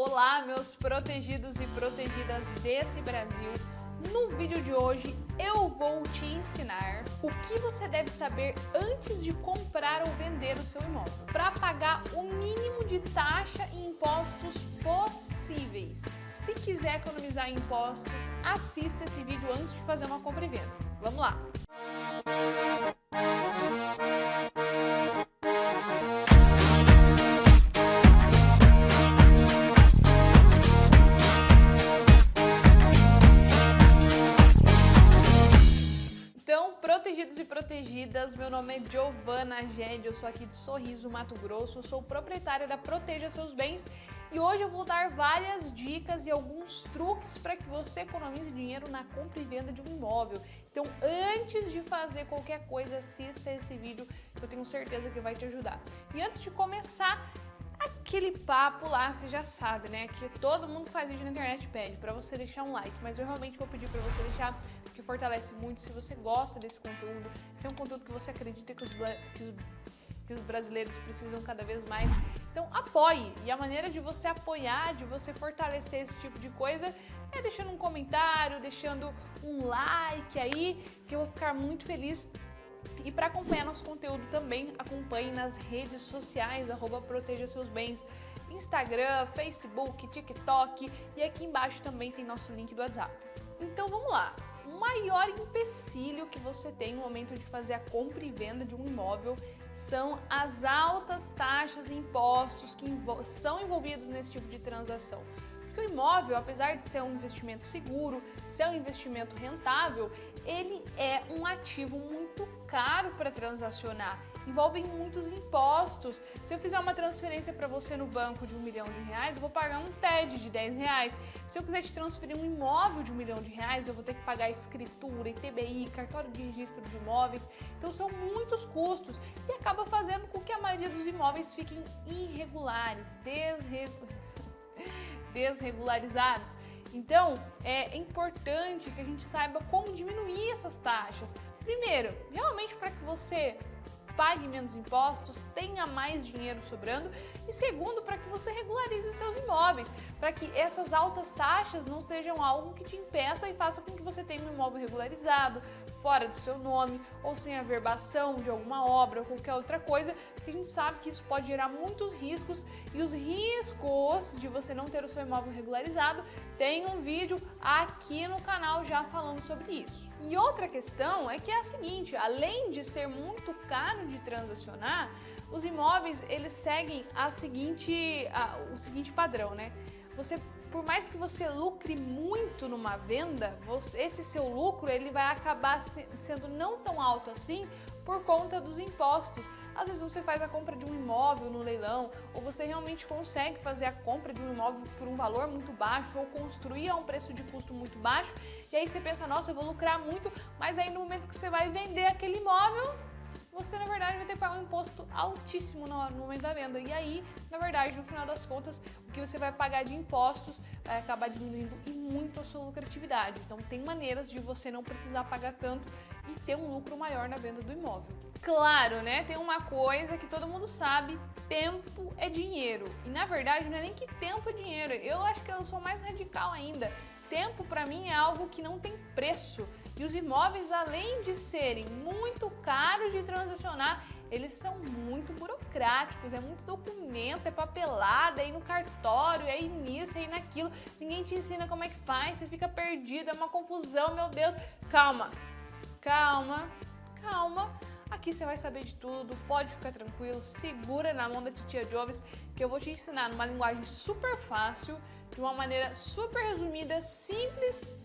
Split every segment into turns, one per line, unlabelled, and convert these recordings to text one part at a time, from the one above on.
Olá, meus protegidos e protegidas desse Brasil! No vídeo de hoje eu vou te ensinar o que você deve saber antes de comprar ou vender o seu imóvel, para pagar o mínimo de taxa e impostos possíveis. Se quiser economizar em impostos, assista esse vídeo antes de fazer uma compra e venda. Vamos lá! Protegidos e protegidas, meu nome é Giovana Gede, eu sou aqui de Sorriso, Mato Grosso, eu sou proprietária da Proteja Seus Bens e hoje eu vou dar várias dicas e alguns truques para que você economize dinheiro na compra e venda de um imóvel. Então, antes de fazer qualquer coisa, assista esse vídeo que eu tenho certeza que vai te ajudar. E antes de começar, aquele papo lá, você já sabe, né? Que todo mundo que faz vídeo na internet pede para você deixar um like, mas eu realmente vou pedir para você deixar, porque fortalece muito. Se você gosta desse conteúdo, se é um conteúdo que você acredita que os brasileiros precisam cada vez mais, então apoie. E a maneira de você apoiar, de você fortalecer esse tipo de coisa, é deixando um comentário, deixando um like aí, que eu vou ficar muito feliz. E para acompanhar nosso conteúdo também, acompanhe nas redes sociais, @Proteja Seus Bens, Instagram, Facebook, TikTok, e aqui embaixo também tem nosso link do WhatsApp. Então vamos lá, o maior empecilho que você tem no momento de fazer a compra e venda de um imóvel são as altas taxas e impostos que são envolvidos nesse tipo de transação. Porque o imóvel, apesar de ser um investimento seguro, ser um investimento rentável, ele é um ativo muito caro para transacionar. Envolvem muitos impostos. Se eu fizer uma transferência para você no banco de R$1 milhão, eu vou pagar um TED de R$10. Se eu quiser te transferir um imóvel de R$1 milhão, eu vou ter que pagar escritura, ITBI, cartório de registro de imóveis. Então são muitos custos e acaba fazendo com que a maioria dos imóveis fiquem irregulares, desregularizados. Então, é importante que a gente saiba como diminuir essas taxas. Primeiro, realmente para que você pague menos impostos, tenha mais dinheiro sobrando, e segundo, para que você regularize seus imóveis, para que essas altas taxas não sejam algo que te impeça e faça com que você tenha um imóvel regularizado, fora do seu nome, ou sem averbação de alguma obra ou qualquer outra coisa, porque a gente sabe que isso pode gerar muitos riscos, e os riscos de você não ter o seu imóvel regularizado, tem um vídeo aqui no canal já falando sobre isso. E outra questão é que é a seguinte, além de ser muito caro de transacionar, os imóveis eles seguem o seguinte padrão, né? Por mais que você lucre muito numa venda, esse seu lucro ele vai acabar sendo não tão alto assim por conta dos impostos. Às vezes você faz a compra de um imóvel no leilão, ou você realmente consegue fazer a compra de um imóvel por um valor muito baixo, ou construir a um preço de custo muito baixo, e aí você pensa, nossa, eu vou lucrar muito, mas aí no momento que você vai vender aquele imóvel, você na verdade vai ter que pagar um imposto altíssimo no momento da venda. E aí, na verdade, no final das contas, o que você vai pagar de impostos vai acabar diminuindo e muito a sua lucratividade. Então tem maneiras de você não precisar pagar tanto e ter um lucro maior na venda do imóvel. Claro, né? Tem uma coisa que todo mundo sabe, tempo é dinheiro. E na verdade não é nem que tempo é dinheiro, eu acho que eu sou mais radical ainda. Tempo para mim é algo que não tem preço. E os imóveis, além de serem muito caros de transacionar, eles são muito burocráticos, é muito documento, é papelada, é ir no cartório, é ir nisso, é ir naquilo. Ninguém te ensina como é que faz, você fica perdido, é uma confusão, meu Deus. Calma, calma, calma. Aqui você vai saber de tudo, pode ficar tranquilo, segura na mão da titia Joves, que eu vou te ensinar numa linguagem super fácil, de uma maneira super resumida, simples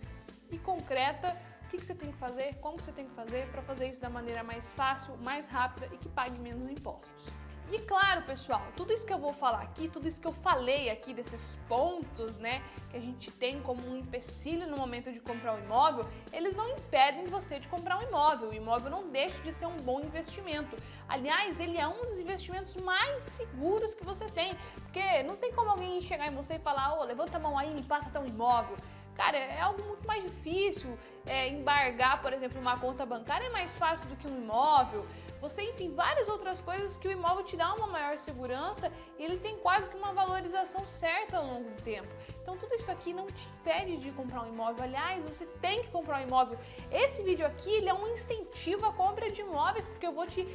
e concreta, o que você tem que fazer, como você tem que fazer para fazer isso da maneira mais fácil, mais rápida e que pague menos impostos. E claro, pessoal, tudo isso que eu vou falar aqui, tudo isso que eu falei aqui desses pontos, né, que a gente tem como um empecilho no momento de comprar um imóvel, eles não impedem você de comprar um imóvel. O imóvel não deixa de ser um bom investimento. Aliás, ele é um dos investimentos mais seguros que você tem, porque não tem como alguém chegar em você e falar, ô, levanta a mão aí, me passa até um imóvel. cara, é algo muito mais difícil. Embargar, por exemplo, uma conta bancária é mais fácil do que um imóvel. Você, enfim, várias outras coisas que o imóvel te dá uma maior segurança e ele tem quase que uma valorização certa ao longo do tempo. Então tudo isso aqui não te impede de comprar um imóvel. Aliás, você tem que comprar um imóvel. Esse vídeo aqui ele é um incentivo à compra de imóveis, porque eu vou te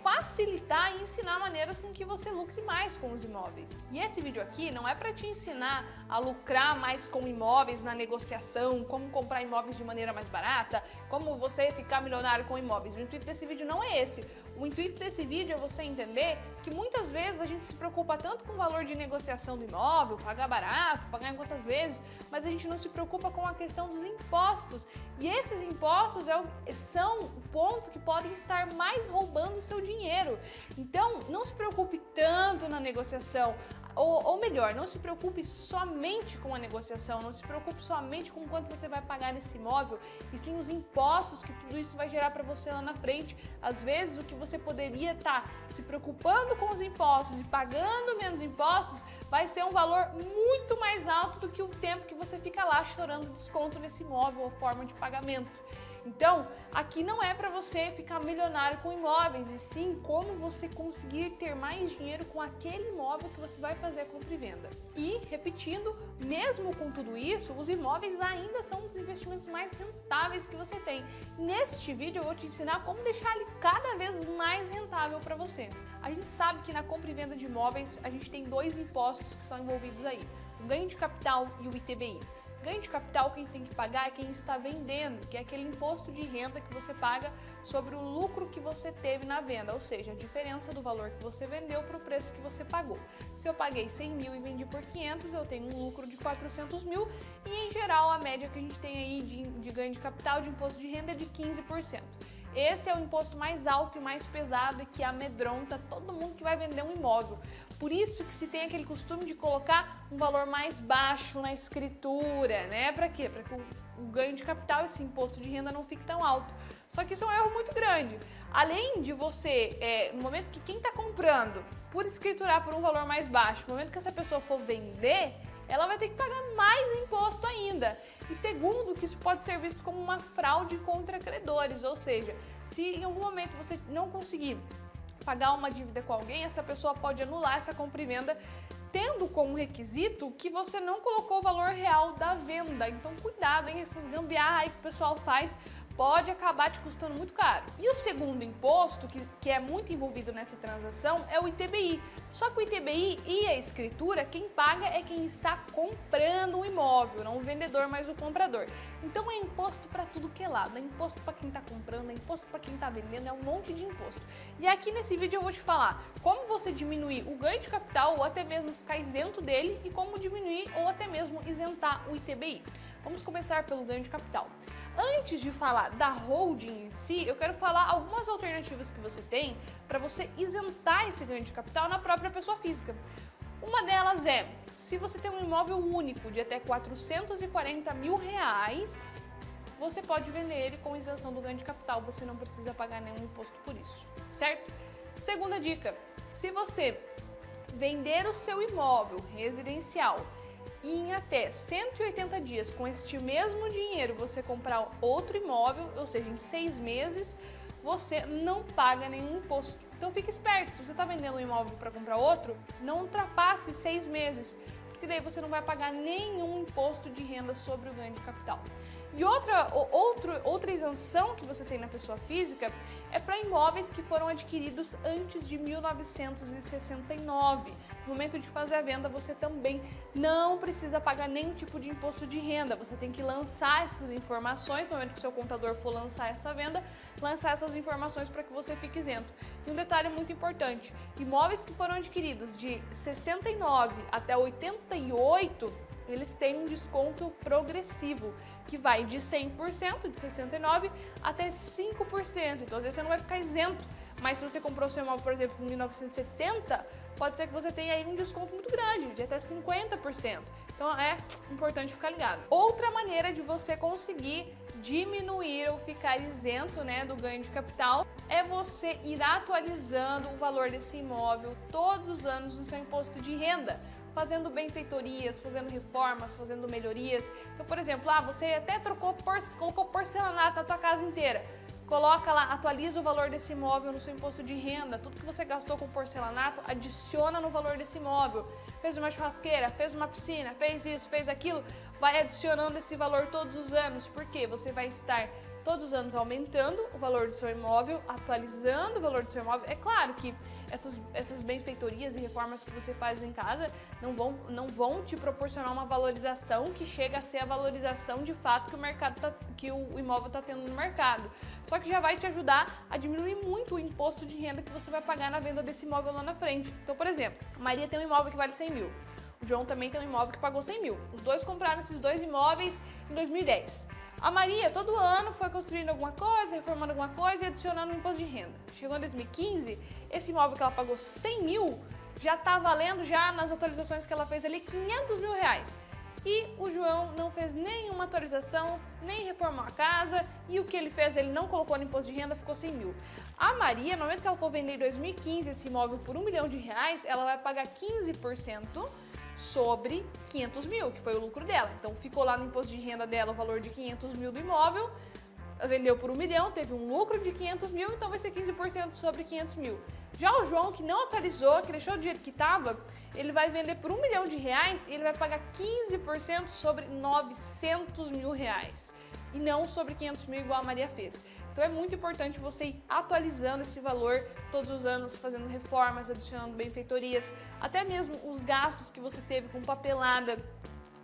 facilitar e ensinar maneiras com que você lucre mais com os imóveis. E esse vídeo aqui não é para te ensinar a lucrar mais com imóveis na negociação, como comprar imóveis de maneira mais barata, como você ficar milionário com imóveis. O intuito desse vídeo não é esse. O intuito desse vídeo é você entender que muitas vezes a gente se preocupa tanto com o valor de negociação do imóvel, pagar barato, pagar em quantas vezes, mas a gente não se preocupa com a questão dos impostos. E esses impostos são o ponto que podem estar mais roubando o seu dinheiro. Então, não se preocupe tanto na negociação. Ou melhor, não se preocupe somente com a negociação, não se preocupe somente com quanto você vai pagar nesse imóvel, e sim os impostos que tudo isso vai gerar para você lá na frente. Às vezes, o que você poderia estar se preocupando com os impostos e pagando menos impostos vai ser um valor muito mais alto do que o tempo que você fica lá chorando desconto nesse imóvel ou forma de pagamento. Então, aqui não é para você ficar milionário com imóveis, e sim como você conseguir ter mais dinheiro com aquele imóvel que você vai fazer a compra e venda. E, repetindo, mesmo com tudo isso, os imóveis ainda são um dos investimentos mais rentáveis que você tem. Neste vídeo eu vou te ensinar como deixar ele cada vez mais rentável para você. A gente sabe que na compra e venda de imóveis a gente tem dois impostos que são envolvidos aí, o ganho de capital e o ITBI. Ganho de capital quem tem que pagar é quem está vendendo, que é aquele imposto de renda que você paga sobre o lucro que você teve na venda, ou seja, a diferença do valor que você vendeu para o preço que você pagou. Se eu paguei 100 mil e vendi por 500, eu tenho um lucro de 400 mil e, em geral, a média que a gente tem aí de ganho de capital, de imposto de renda é de 15%. Esse é o imposto mais alto e mais pesado e que amedronta todo mundo que vai vender um imóvel. Por isso que se tem aquele costume de colocar um valor mais baixo na escritura, né? Para quê? Para que o ganho de capital, esse imposto de renda, não fique tão alto. Só que isso é um erro muito grande. Além de você, no momento que quem está comprando, por escriturar por um valor mais baixo, no momento que essa pessoa for vender, ela vai ter que pagar mais imposto ainda. E segundo, que isso pode ser visto como uma fraude contra credores, ou seja, se em algum momento você não conseguir pagar uma dívida com alguém, essa pessoa pode anular essa compra e venda, tendo como requisito que você não colocou o valor real da venda. Então cuidado, hein? Essas gambiarras aí que o pessoal faz pode acabar te custando muito caro. E o segundo imposto, que é muito envolvido nessa transação, é o ITBI. Só que o ITBI e a escritura, quem paga é quem está comprando o imóvel, não o vendedor, mas o comprador. Então é imposto para tudo que é lado, é imposto para quem está comprando, é imposto para quem está vendendo, é um monte de imposto. E aqui nesse vídeo eu vou te falar como você diminuir o ganho de capital ou até mesmo ficar isento dele e como diminuir ou até mesmo isentar o ITBI. Vamos começar pelo ganho de capital. Antes de falar da holding em si, eu quero falar algumas alternativas que você tem para você isentar esse ganho de capital na própria pessoa física. Uma delas é, se você tem um imóvel único de até 440 mil reais, você pode vender ele com isenção do ganho de capital, você não precisa pagar nenhum imposto por isso, certo? Segunda dica, se você vender o seu imóvel residencial e em até 180 dias com este mesmo dinheiro você comprar outro imóvel, ou seja, em 6 meses, você não paga nenhum imposto. Então fique esperto, se você está vendendo um imóvel para comprar outro, não ultrapasse 6 meses, porque daí você não vai pagar nenhum imposto de renda sobre o ganho de capital. E outra isenção que você tem na pessoa física é para imóveis que foram adquiridos antes de 1969. No momento de fazer a venda, você também não precisa pagar nenhum tipo de imposto de renda. Você tem que lançar essas informações, no momento que o seu contador for lançar essa venda, lançar essas informações para que você fique isento. E um detalhe muito importante, imóveis que foram adquiridos de 69 até 88, eles têm um desconto progressivo, que vai de 100%, de 69%, até 5%. Então, às vezes você não vai ficar isento, mas se você comprou seu imóvel, por exemplo, em 1970, pode ser que você tenha aí um desconto muito grande, de até 50%. Então, é importante ficar ligado. Outra maneira de você conseguir diminuir ou ficar isento, né, do ganho de capital é você ir atualizando o valor desse imóvel todos os anos no seu imposto de renda. fazendo benfeitorias, fazendo reformas, fazendo melhorias. Então, por exemplo, você até colocou porcelanato na tua casa inteira. Coloca lá, atualiza o valor desse imóvel no seu imposto de renda. Tudo que você gastou com porcelanato, adiciona no valor desse imóvel. Fez uma churrasqueira, fez uma piscina, fez isso, fez aquilo. Vai adicionando esse valor todos os anos, porque você vai estar todos os anos aumentando o valor do seu imóvel, atualizando o valor do seu imóvel. É claro que essas benfeitorias e reformas que você faz em casa não vão te proporcionar uma valorização que chega a ser a valorização de fato que o imóvel está tendo no mercado. Só que já vai te ajudar a diminuir muito o imposto de renda que você vai pagar na venda desse imóvel lá na frente. Então, por exemplo, a Maria tem um imóvel que vale 100 mil. O João também tem um imóvel que pagou 100 mil. Os dois compraram esses dois imóveis em 2010. A Maria, todo ano, foi construindo alguma coisa, reformando alguma coisa e adicionando o imposto de renda. Chegou em 2015, esse imóvel que ela pagou 100 mil já está valendo, já nas atualizações que ela fez ali, 500 mil reais. E o João não fez nenhuma atualização, nem reformou a casa, e o que ele fez, ele não colocou no imposto de renda, ficou 100 mil. A Maria, no momento que ela for vender em 2015 esse imóvel por R$1 milhão, ela vai pagar 15% sobre 500 mil, que foi o lucro dela. Então ficou lá no imposto de renda dela o valor de 500 mil do imóvel, vendeu por 1 milhão, teve um lucro de 500 mil, então vai ser 15% sobre 500 mil. Já o João, que não atualizou, que deixou do jeito que estava, ele vai vender por R$1 milhão e ele vai pagar 15% sobre 900 mil reais. E não sobre 500 mil igual a Maria fez. Então é muito importante você ir atualizando esse valor todos os anos, fazendo reformas, adicionando benfeitorias, até mesmo os gastos que você teve com papelada,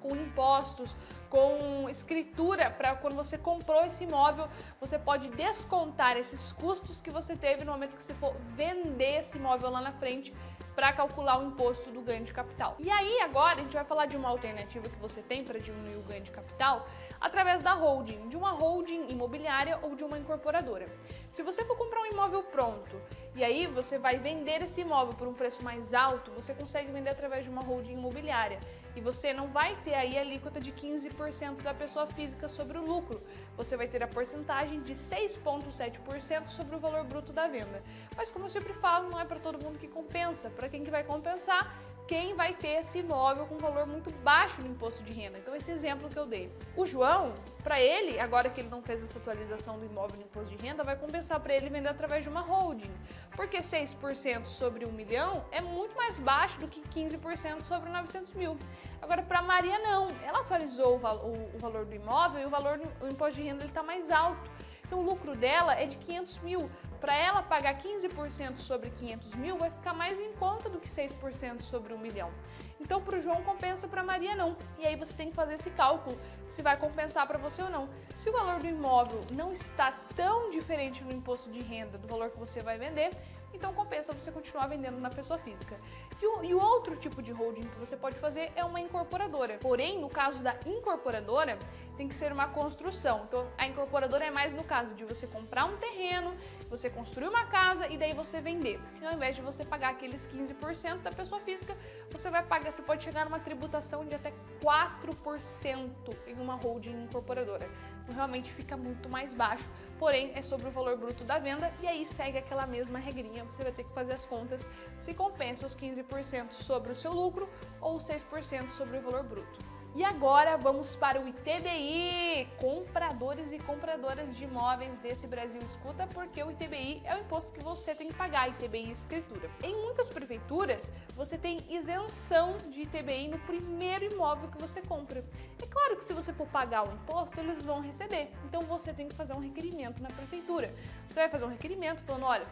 com impostos, com escritura, para quando você comprou esse imóvel, você pode descontar esses custos que você teve no momento que você for vender esse imóvel lá na frente, para calcular o imposto do ganho de capital. E aí agora a gente vai falar de uma alternativa que você tem para diminuir o ganho de capital através da holding, de uma holding imobiliária ou de uma incorporadora. Se você for comprar um imóvel pronto e aí você vai vender esse imóvel por um preço mais alto, você consegue vender através de uma holding imobiliária e você não vai ter aí a alíquota de 15% da pessoa física sobre o lucro. Você vai ter a porcentagem de 6,7% sobre o valor bruto da venda. Mas como eu sempre falo, não é para todo mundo que compensa. Para quem que vai compensar? Quem vai ter esse imóvel com valor muito baixo no imposto de renda. Então esse exemplo que eu dei. O João, para ele, agora que ele não fez essa atualização do imóvel no imposto de renda, vai compensar para ele vender através de uma holding. Porque 6% sobre 1 milhão é muito mais baixo do que 15% sobre 900 mil. Agora para Maria não, ela atualizou o valor do imóvel e o imposto de renda está mais alto. Então o lucro dela é de 500 mil. Para ela pagar 15% sobre 500 mil vai ficar mais em conta do que 6% sobre 1 milhão. Então para o João compensa, para a Maria não. E aí você tem que fazer esse cálculo se vai compensar para você ou não. Se o valor do imóvel não está tão diferente no imposto de renda do valor que você vai vender, então compensa você continuar vendendo na pessoa física. E o outro tipo de holding que você pode fazer é uma incorporadora. Porém, no caso da incorporadora, tem que ser uma construção. Então, a incorporadora é mais no caso de você comprar um terreno, você construir uma casa e daí você vender. E ao invés de você pagar aqueles 15% da pessoa física, você pode chegar numa tributação de até 4% em uma holding incorporadora. Então, realmente fica muito mais baixo, porém é sobre o valor bruto da venda e aí segue aquela mesma regrinha, você vai ter que fazer as contas se compensa os 15% sobre o seu lucro ou 6% sobre o valor bruto. E agora vamos para o ITBI, compradores e compradoras de imóveis desse Brasil escuta, porque o ITBI é o imposto que você tem que pagar, ITBI escritura. Em muitas prefeituras, você tem isenção de ITBI no primeiro imóvel que você compra. É claro que se você for pagar o imposto, eles vão receber, então você tem que fazer um requerimento na prefeitura. Você vai fazer um requerimento falando, olha,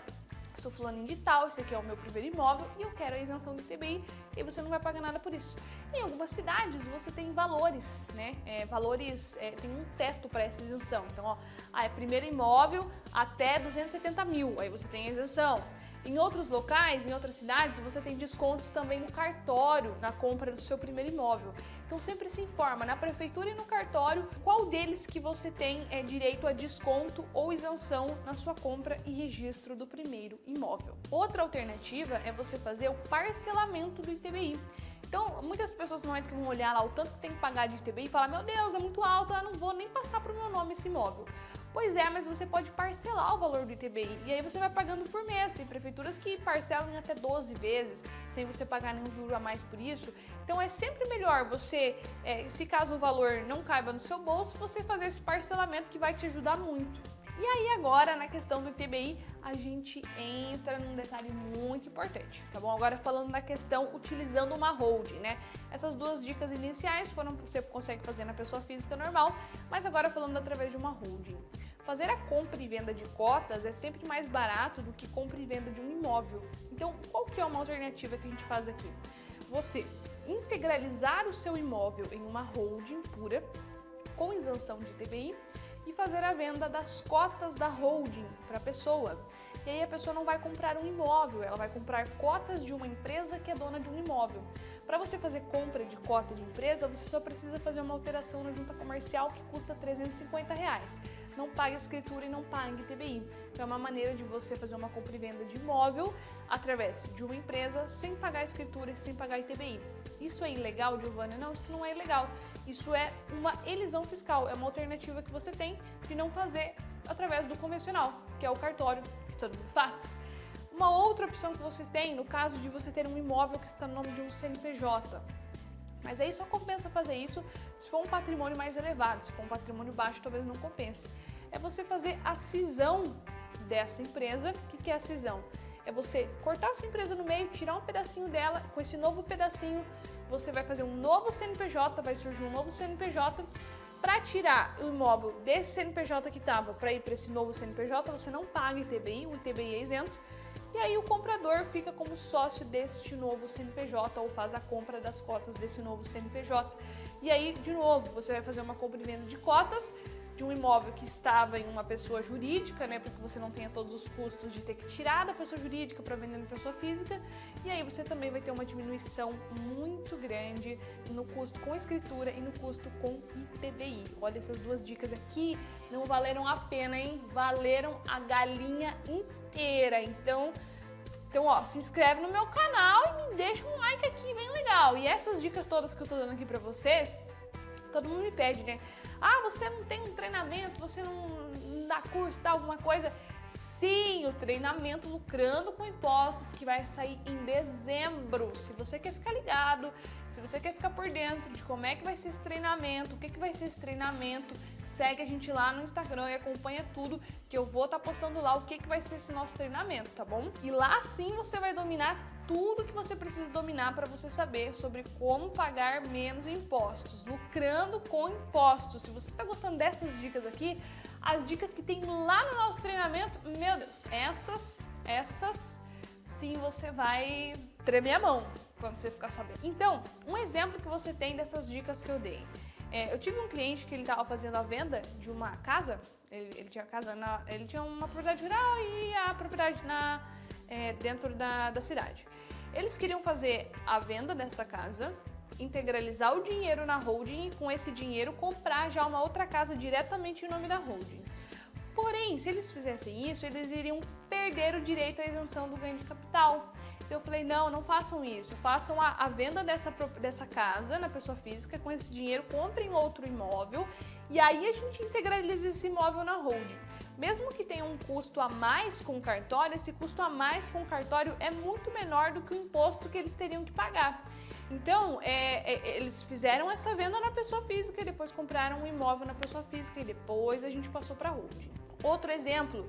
sou fulaninho de tal, esse aqui é o meu primeiro imóvel e eu quero a isenção do ITBI e você não vai pagar nada por isso. Em algumas cidades você tem valores, né? Tem um teto para essa isenção. Então, é primeiro imóvel até 270 mil, aí você tem a isenção. Em outros locais, em outras cidades, você tem descontos também no cartório, na compra do seu primeiro imóvel. Então sempre se informa na prefeitura e no cartório qual deles que você tem direito a desconto ou isenção na sua compra e registro do primeiro imóvel. Outra alternativa é você fazer o parcelamento do ITBI. Então, muitas pessoas no momento que vão olhar lá o tanto que tem que pagar de ITBI e falar, meu Deus, é muito alto, eu não vou nem passar para o meu nome esse imóvel. Pois é, mas você pode parcelar o valor do ITBI e aí você vai pagando por mês. Tem prefeituras que parcelam em até 12 vezes, sem você pagar nenhum juro a mais por isso. Então é sempre melhor você, se caso o valor não caiba no seu bolso, você fazer esse parcelamento que vai te ajudar muito. E aí agora, na questão do ITBI, a gente entra num detalhe muito importante, tá bom? Agora falando da questão utilizando uma holding, né? Essas duas dicas iniciais você consegue fazer na pessoa física normal, mas agora falando através de uma holding. Fazer a compra e venda de cotas é sempre mais barato do que compra e venda de um imóvel. Então, qual que é uma alternativa que a gente faz aqui? Você integralizar o seu imóvel em uma holding pura, com isenção de ITBI, e fazer a venda das cotas da holding para a pessoa. E aí a pessoa não vai comprar um imóvel, ela vai comprar cotas de uma empresa que é dona de um imóvel. Para você fazer compra de cota de empresa, você só precisa fazer uma alteração na junta comercial que custa R$350. Não paga escritura e não paga ITBI. Então é uma maneira de você fazer uma compra e venda de imóvel através de uma empresa sem pagar escritura e sem pagar ITBI. Isso é ilegal, Giovana? Não, isso não é ilegal. Isso é uma elisão fiscal, é uma alternativa que você tem de não fazer através do convencional, que é o cartório, que todo mundo faz. Uma outra opção que você tem, no caso de você ter um imóvel que está no nome de um CNPJ, mas aí só compensa fazer isso se for um patrimônio mais elevado, se for um patrimônio baixo talvez não compense. É você fazer a cisão dessa empresa. O que é a cisão? É você cortar essa empresa no meio, tirar um pedacinho dela, com esse novo pedacinho você vai fazer um novo CNPJ, vai surgir um novo CNPJ. Para tirar o imóvel desse CNPJ que estava para ir para esse novo CNPJ, você não paga ITBI, o ITBI é isento. E aí o comprador fica como sócio deste novo CNPJ ou faz a compra das cotas desse novo CNPJ. E aí, de novo, você vai fazer uma compra e venda de cotas de um imóvel que estava em uma pessoa jurídica, né, para que você não tenha todos os custos de ter que tirar da pessoa jurídica para vender na pessoa física. E aí você também vai ter uma diminuição muito grande no custo com escritura e no custo com ITBI. Olha, essas duas dicas aqui não valeram a pena, hein? Valeram a galinha inteira. Então, ó, se inscreve no meu canal e me deixa um like aqui, bem legal. E essas dicas todas que eu tô dando aqui pra vocês, todo mundo me pede, né? Ah, você não tem um treinamento, você não dá curso, dá alguma coisa? Sim, o treinamento Lucrando com Impostos, que vai sair em dezembro. Se você quer ficar ligado, se você quer ficar por dentro de como é que vai ser esse treinamento, o que vai ser esse treinamento, segue a gente lá no Instagram e acompanha tudo, que eu vou estar postando lá o que vai ser esse nosso treinamento, tá bom? E lá sim você vai dominar tudo que você precisa dominar para você saber sobre como pagar menos impostos, lucrando com impostos. Se você está gostando dessas dicas aqui, as dicas que tem lá no nosso treinamento, meu Deus, essas sim você vai tremer a mão quando você ficar sabendo. Então, um exemplo que você tem dessas dicas que eu dei. Eu tive um cliente que ele estava fazendo a venda de uma casa, ele tinha casa ele tinha uma propriedade rural e a propriedade dentro da cidade. Eles queriam fazer a venda dessa casa, integralizar o dinheiro na holding e com esse dinheiro comprar já uma outra casa diretamente em nome da holding. Porém, se eles fizessem isso, eles iriam perder o direito à isenção do ganho de capital. Então eu falei, não façam isso, façam a venda dessa casa na pessoa física, com esse dinheiro comprem outro imóvel e aí a gente integraliza esse imóvel na holding. Mesmo que tenha um custo a mais com o cartório, esse custo a mais com o cartório é muito menor do que o imposto que eles teriam que pagar. Então, eles fizeram essa venda na pessoa física e depois compraram um imóvel na pessoa física e depois a gente passou para a holding. Outro exemplo,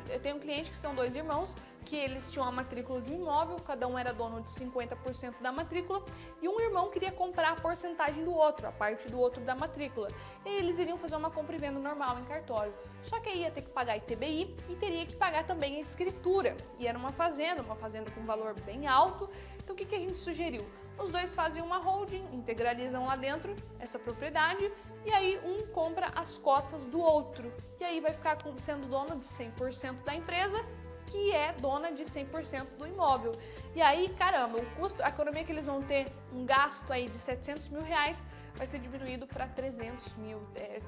eu tenho um cliente que são dois irmãos, que eles tinham a matrícula de um imóvel, cada um era dono de 50% da matrícula, e um irmão queria comprar a porcentagem do outro, a parte do outro da matrícula. E eles iriam fazer uma compra e venda normal em cartório. Só que aí ia ter que pagar ITBI e teria que pagar também a escritura. E era uma fazenda com um valor bem alto. Então o que a gente sugeriu? Os dois fazem uma holding, integralizam lá dentro essa propriedade e aí um compra as cotas do outro. E aí vai ficar sendo dono de 100% da empresa, que é dona de 100% do imóvel. E aí, caramba, o custo, a economia que eles vão ter, um gasto aí de R$700 mil, vai ser diminuído para 300 mil,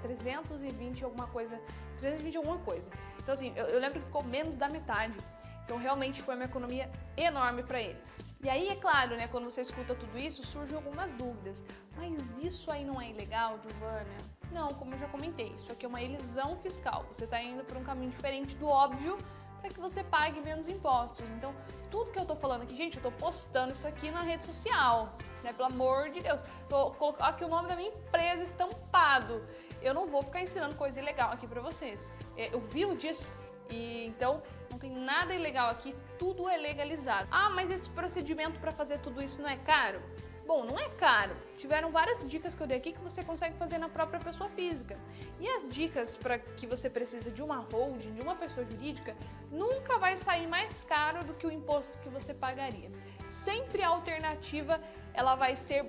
320 alguma coisa, 320 alguma coisa. Então assim, eu lembro que ficou menos da metade. Então realmente foi uma economia enorme para eles. E aí, é claro, né, quando você escuta tudo isso, surgem algumas dúvidas. Mas isso aí não é ilegal, Giovana? Não, como eu já comentei, isso aqui é uma elisão fiscal. Você está indo por um caminho diferente do óbvio para que você pague menos impostos. Então, tudo que eu tô falando aqui, gente, eu tô postando isso aqui na rede social, né? Pelo amor de Deus. Tô colocando aqui o nome da minha empresa estampado. Eu não vou ficar ensinando coisa ilegal aqui para vocês. Eu vivo disso e então não tem nada ilegal aqui, tudo é legalizado. Ah, mas esse procedimento para fazer tudo isso não é caro? Bom, não é caro. Tiveram várias dicas que eu dei aqui que você consegue fazer na própria pessoa física. E as dicas para que você precisa de uma holding, de uma pessoa jurídica, nunca vai sair mais caro do que o imposto que você pagaria. Sempre a alternativa ela vai ser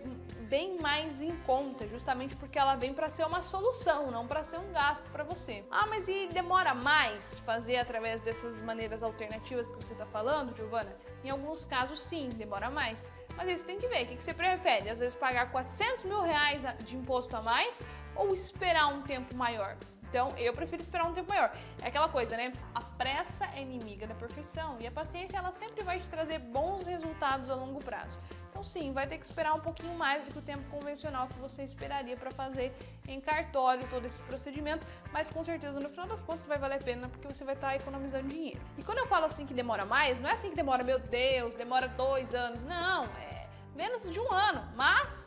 bem mais em conta, justamente porque ela vem para ser uma solução, não para ser um gasto para você. Ah, mas e demora mais fazer através dessas maneiras alternativas que você está falando, Giovana? Em alguns casos, sim, demora mais. Mas aí você tem que ver, o que você prefere? Às vezes pagar 400 mil reais de imposto a mais ou esperar um tempo maior? Então, eu prefiro esperar um tempo maior. É aquela coisa, né? A pressa é inimiga da perfeição e a paciência, ela sempre vai te trazer bons resultados a longo prazo. Então, sim, vai ter que esperar um pouquinho mais do que o tempo convencional que você esperaria para fazer em cartório todo esse procedimento, mas com certeza, no final das contas, vai valer a pena porque você vai estar economizando dinheiro. E quando eu falo assim que demora mais, não é assim que demora, meu Deus, demora 2 anos. Não, é menos de 1 ano, mas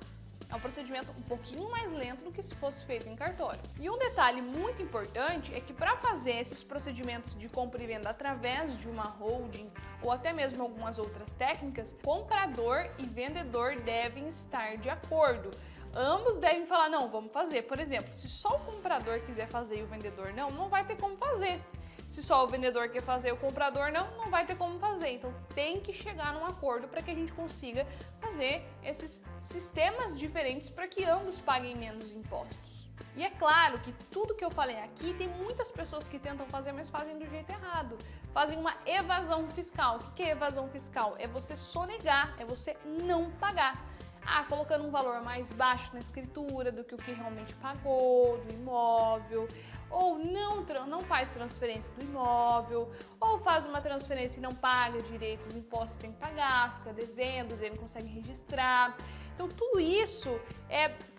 é um procedimento um pouquinho mais lento do que se fosse feito em cartório. E um detalhe muito importante é que para fazer esses procedimentos de compra e venda através de uma holding ou até mesmo algumas outras técnicas, comprador e vendedor devem estar de acordo. Ambos devem falar, não, vamos fazer. Por exemplo, se só o comprador quiser fazer e o vendedor não, não vai ter como fazer. Se só o vendedor quer fazer e o comprador não vai ter como fazer. Então tem que chegar num acordo para que a gente consiga fazer esses sistemas diferentes para que ambos paguem menos impostos. E é claro que tudo que eu falei aqui, tem muitas pessoas que tentam fazer, mas fazem do jeito errado. Fazem uma evasão fiscal. O que é evasão fiscal? É você sonegar, é você não pagar. Ah, colocando um valor mais baixo na escritura do que o que realmente pagou, do imóvel, ou não faz transferência do imóvel, ou faz uma transferência e não paga direito os impostos que tem que pagar, fica devendo, ele não consegue registrar. Então tudo isso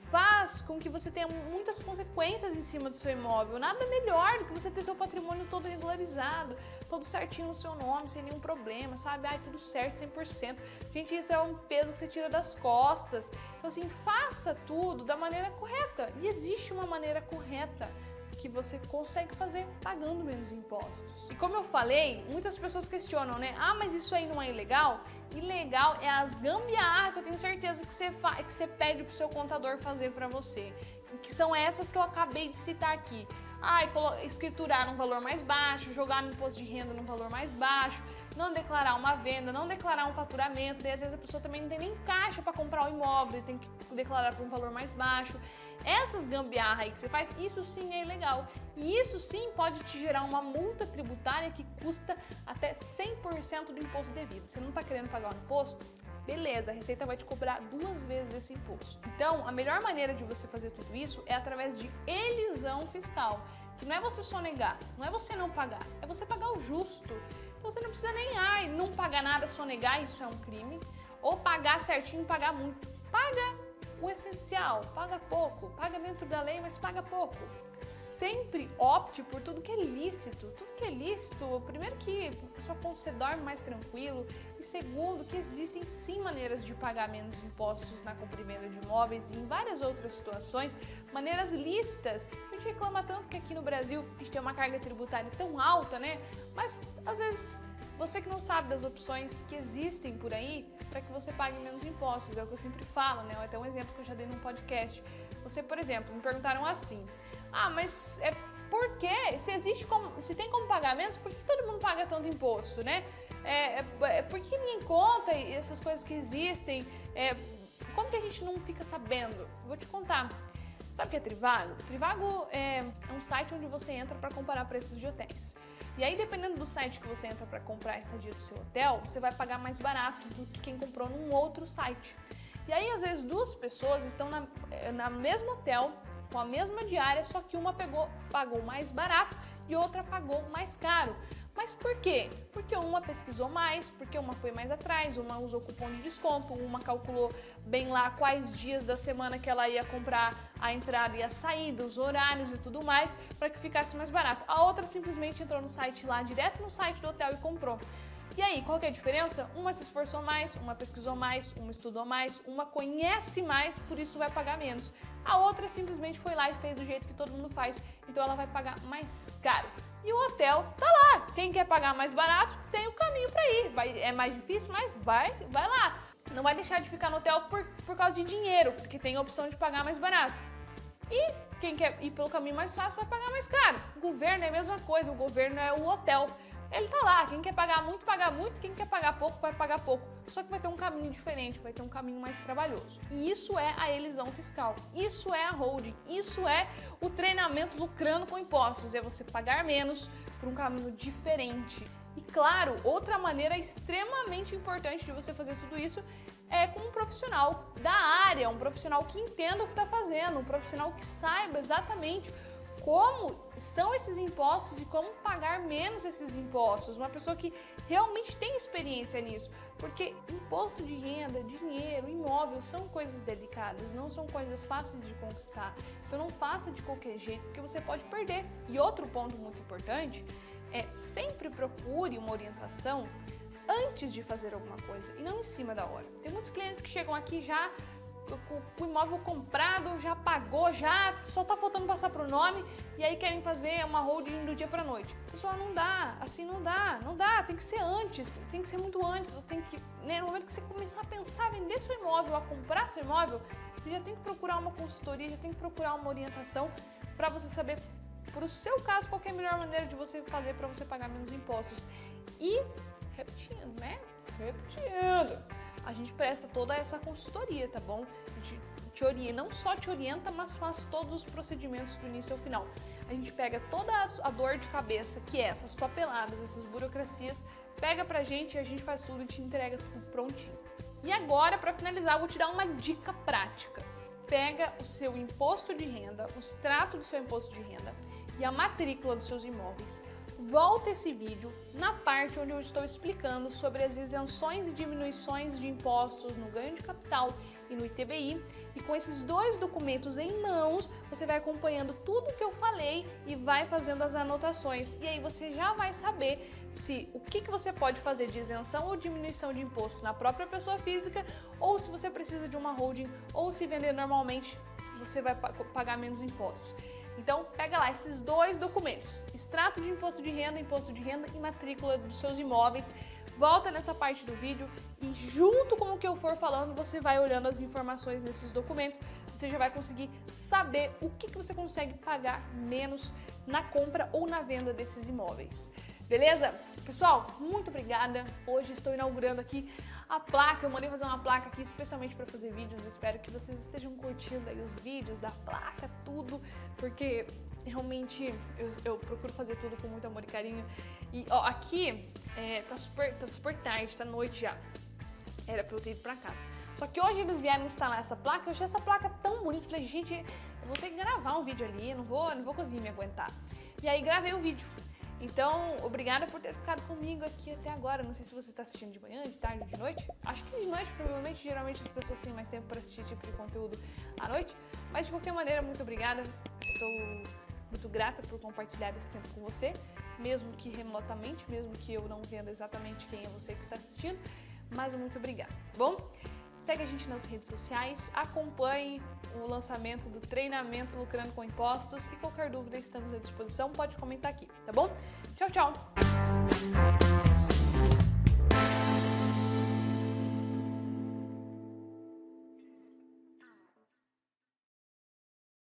faz com que você tenha muitas consequências em cima do seu imóvel. Nada melhor do que você ter seu patrimônio todo regularizado, todo certinho no seu nome, sem nenhum problema, sabe? Ai, tudo certo, 100%. Gente, isso é um peso que você tira das costas. Então assim, faça tudo da maneira correta. E existe uma maneira correta que você consegue fazer pagando menos impostos. E como eu falei, muitas pessoas questionam, né? Ah, mas isso aí não é ilegal? Ilegal é as gambiarras que eu tenho certeza que você pede pro seu contador fazer para você. Que são essas que eu acabei de citar aqui. Escriturar num valor mais baixo, jogar no imposto de renda num valor mais baixo, não declarar uma venda, não declarar um faturamento, daí às vezes a pessoa também não tem nem caixa para comprar o imóvel, tem que declarar por um valor mais baixo. Essas gambiarras aí que você faz, isso sim é ilegal. E isso sim pode te gerar uma multa tributária que custa até 100% do imposto devido. Você não está querendo pagar o imposto? Beleza, a Receita vai te cobrar 2 vezes esse imposto. Então, a melhor maneira de você fazer tudo isso é através de elisão fiscal, que não é você sonegar, não é você não pagar, é você pagar o justo. Então, você não precisa nem, não pagar nada, sonegar, isso é um crime, ou pagar certinho e pagar muito. Paga o essencial, paga pouco, paga dentro da lei, mas paga pouco. Sempre opte por tudo que é lícito. Tudo que é lícito, primeiro que a sua consciência dorme mais tranquilo e segundo que existem sim maneiras de pagar menos impostos na compra e venda de imóveis e em várias outras situações, maneiras lícitas. A gente reclama tanto que aqui no Brasil a gente tem uma carga tributária tão alta, né? Mas às vezes você que não sabe das opções que existem por aí para que você pague menos impostos, é o que eu sempre falo, né? Até um exemplo que eu já dei num podcast. Você, por exemplo, me perguntaram assim: ah, mas por quê? Se tem como pagar menos, por que todo mundo paga tanto imposto, né? Por que ninguém conta essas coisas que existem? Como que a gente não fica sabendo? Vou te contar. Sabe o que é Trivago? Trivago é um site onde você entra para comparar preços de hotéis. E aí, dependendo do site que você entra para comprar a estadia do seu hotel, você vai pagar mais barato do que quem comprou num outro site. E aí, às vezes, 2 pessoas estão na mesmo hotel, com a mesma diária, só que uma pagou mais barato e outra pagou mais caro. Mas por quê? Porque uma pesquisou mais, porque uma foi mais atrás, uma usou cupom de desconto, uma calculou bem lá quais dias da semana que ela ia comprar a entrada e a saída, os horários e tudo mais, para que ficasse mais barato. A outra simplesmente entrou no site lá, direto no site do hotel e comprou. E aí, qual que é a diferença? Uma se esforçou mais, uma pesquisou mais, uma estudou mais, uma conhece mais, por isso vai pagar menos. A outra simplesmente foi lá e fez do jeito que todo mundo faz, então ela vai pagar mais caro. E o hotel tá lá. Quem quer pagar mais barato, tem o caminho para ir. É mais difícil, mas vai lá. Não vai deixar de ficar no hotel por causa de dinheiro, porque tem a opção de pagar mais barato. E quem quer ir pelo caminho mais fácil vai pagar mais caro. O governo é a mesma coisa, o governo é o hotel. Ele tá lá, quem quer pagar muito, paga muito, quem quer pagar pouco, vai pagar pouco. Só que vai ter um caminho diferente, vai ter um caminho mais trabalhoso. E isso é a elisão fiscal, isso é a holding, isso é o treinamento lucrando com impostos, é você pagar menos por um caminho diferente. E claro, outra maneira extremamente importante de você fazer tudo isso é com um profissional da área, um profissional que entenda o que está fazendo, um profissional que saiba exatamente como são esses impostos e como pagar menos esses impostos. Uma pessoa que realmente tem experiência nisso. Porque imposto de renda, dinheiro, imóvel são coisas delicadas, não são coisas fáceis de conquistar. Então não faça de qualquer jeito, porque você pode perder. E outro ponto muito importante é sempre procure uma orientação antes de fazer alguma coisa e não em cima da hora. Tem muitos clientes que chegam aqui já com o imóvel comprado, já pagou, já só tá faltando passar pro nome e aí querem fazer uma holding do dia pra noite. Pessoal, não dá, assim não dá, tem que ser antes, tem que ser muito antes, você tem que, né, no momento que você começar a pensar em vender seu imóvel, a comprar seu imóvel, você já tem que procurar uma consultoria, já tem que procurar uma orientação para você saber, pro seu caso, qual que é a melhor maneira de você fazer para você pagar menos impostos. E, repetindo, né, a gente presta toda essa consultoria, tá bom? A gente te orienta, não só te orienta, mas faz todos os procedimentos do início ao final. A gente pega toda a dor de cabeça, que é essas papeladas, essas burocracias, pega pra gente e a gente faz tudo e te entrega tudo prontinho. E agora, para finalizar, eu vou te dar uma dica prática. Pega o seu imposto de renda, o extrato do seu imposto de renda e a matrícula dos seus imóveis. Volta esse vídeo na parte onde eu estou explicando sobre as isenções e diminuições de impostos no ganho de capital e no ITBI, e com esses dois documentos em mãos, você vai acompanhando tudo que eu falei e vai fazendo as anotações. E aí você já vai saber se o que você pode fazer de isenção ou diminuição de imposto na própria pessoa física, ou se você precisa de uma holding, ou se vender normalmente, você vai pagar menos impostos. Então, pega lá esses dois documentos, extrato de imposto de renda e matrícula dos seus imóveis, volta nessa parte do vídeo e junto com o que eu for falando, você vai olhando as informações nesses documentos, você já vai conseguir saber o que você consegue pagar menos na compra ou na venda desses imóveis. Beleza? Pessoal, muito obrigada. Hoje estou inaugurando aqui a placa. Eu mandei fazer uma placa aqui especialmente para fazer vídeos. Espero que vocês estejam curtindo aí os vídeos, a placa, tudo, porque realmente eu procuro fazer tudo com muito amor e carinho. E ó, aqui tá super tarde, tá noite já. Era pra eu ter ido pra casa. Só que hoje eles vieram instalar essa placa. Eu achei essa placa tão bonita. Falei, gente, eu vou ter que gravar um vídeo ali. Eu não vou conseguir me aguentar. E aí gravei o vídeo. Então, obrigada por ter ficado comigo aqui até agora. Não sei se você está assistindo de manhã, de tarde, de noite. Acho que de noite, provavelmente, geralmente as pessoas têm mais tempo para assistir esse tipo de conteúdo à noite. Mas, de qualquer maneira, muito obrigada. Estou muito grata por compartilhar esse tempo com você, mesmo que remotamente, mesmo que eu não venda exatamente quem é você que está assistindo. Mas muito obrigada, tá bom? Segue a gente nas redes sociais, acompanhe o lançamento do treinamento Lucrando com Impostos e qualquer dúvida estamos à disposição, pode comentar aqui, tá bom? Tchau, tchau!